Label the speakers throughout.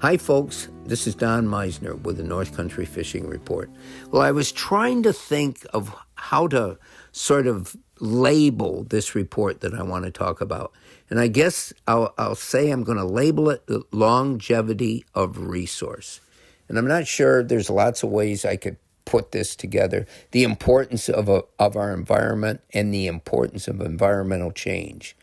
Speaker 1: Hi, folks. This is Don Meisner with the North Country Fishing Report. Well, I was trying to think of how to sort of label this report that I want to talk about. And I guess I'll say I'm going to label it the longevity of resource. And I'm not sure, there's lots of ways I could put this together. The importance of our environment and the importance of environmental change.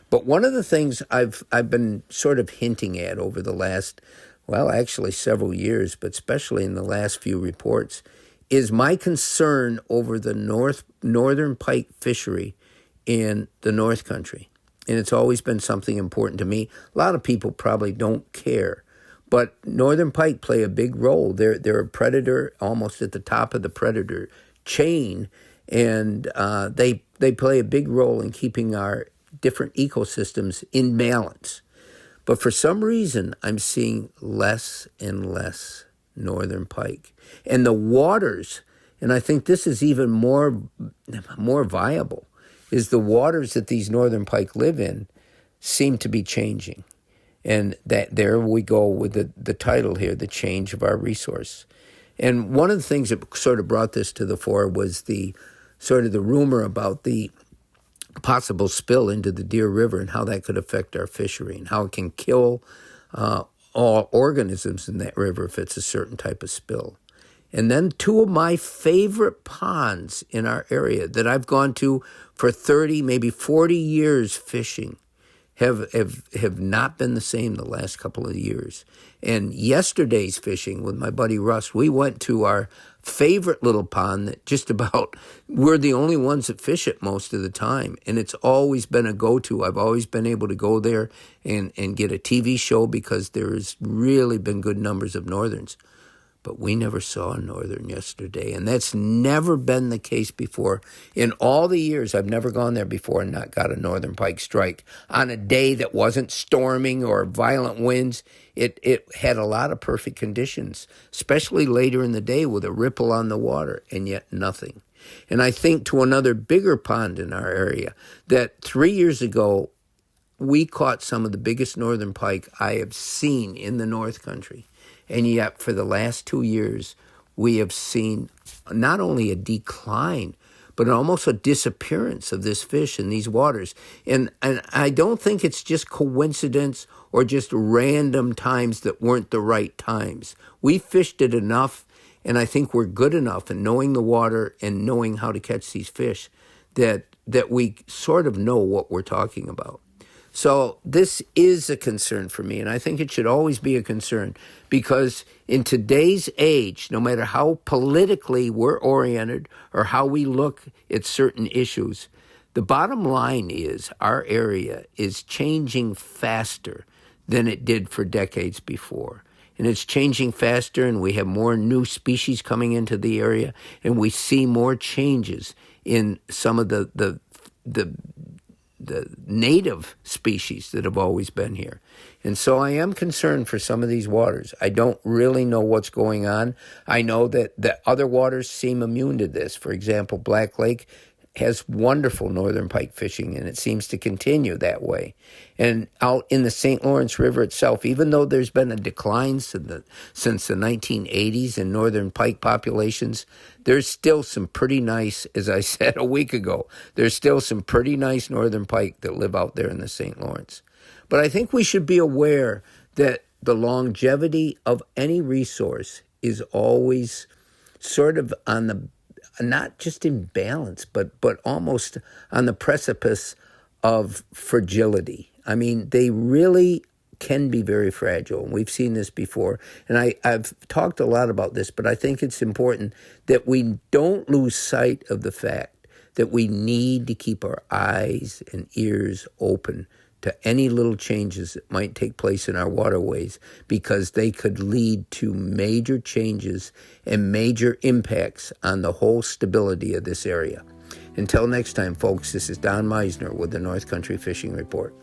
Speaker 1: But one of the things I've been sort of hinting at over the last, well, actually several years, but especially in the last few reports, is my concern over the northern pike fishery in the North Country. And it's always been something important to me. A lot of people probably don't care, but northern pike play a big role. They're a predator almost at the top of the predator chain, and they play a big role in keeping our different ecosystems in balance. But for some reason, I'm seeing less and less northern pike. And the waters, and I think this is even more viable, is the waters that these northern pike live in seem to be changing. And that there we go with the title here, The Change of Our Resource. And one of the things that sort of brought this to the fore was the rumor about the possible spill into the Deer River and how that could affect our fishery and how it can kill all organisms in that river if it's a certain type of spill. And then two of my favorite ponds in our area that I've gone to for 30, maybe 40 years fishing have not been the same the last couple of years. And yesterday's fishing with my buddy Russ, we went to our favorite little pond that just about, we're the only ones that fish it most of the time. And it's always been a go-to. I've always been able to go there and get a TV show because there's really been good numbers of northerns. But we never saw a northern yesterday, and that's never been the case before. In all the years, I've never gone there before and not got a northern pike strike. On a day that wasn't storming or violent winds, it had a lot of perfect conditions, especially later in the day with a ripple on the water, and yet nothing. And I think to another bigger pond in our area, that 3 years ago, we caught some of the biggest northern pike I have seen in the North Country. And yet, for the last 2 years, we have seen not only a decline, but almost a disappearance of this fish in these waters. And I don't think it's just coincidence or just random times that weren't the right times. We fished it enough, and I think we're good enough in knowing the water and knowing how to catch these fish that we sort of know what we're talking about. So this is a concern for me, and I think it should always be a concern because in today's age, no matter how politically we're oriented or how we look at certain issues, the bottom line is our area is changing faster than it did for decades before. And it's changing faster, and we have more new species coming into the area, and we see more changes in some of the native species that have always been here. And so I am concerned for some of these waters. I don't really know what's going on. I know that the other waters seem immune to this. For example, Black Lake has wonderful northern pike fishing, and it seems to continue that way. And out in the St. Lawrence River itself, even though there's been a decline since the 1980s in northern pike populations, there's still some pretty nice, as I said a week ago, there's still some pretty nice northern pike that live out there in the St. Lawrence. But I think we should be aware that the longevity of any resource is always sort of on the, not just in balance, but almost on the precipice of fragility. I mean, they really can be very fragile. And we've seen this before. And I've talked a lot about this, but I think it's important that we don't lose sight of the fact that we need to keep our eyes and ears open to any little changes that might take place in our waterways, because they could lead to major changes and major impacts on the whole stability of this area. Until next time, folks, this is Don Meisner with the North Country Fishing Report.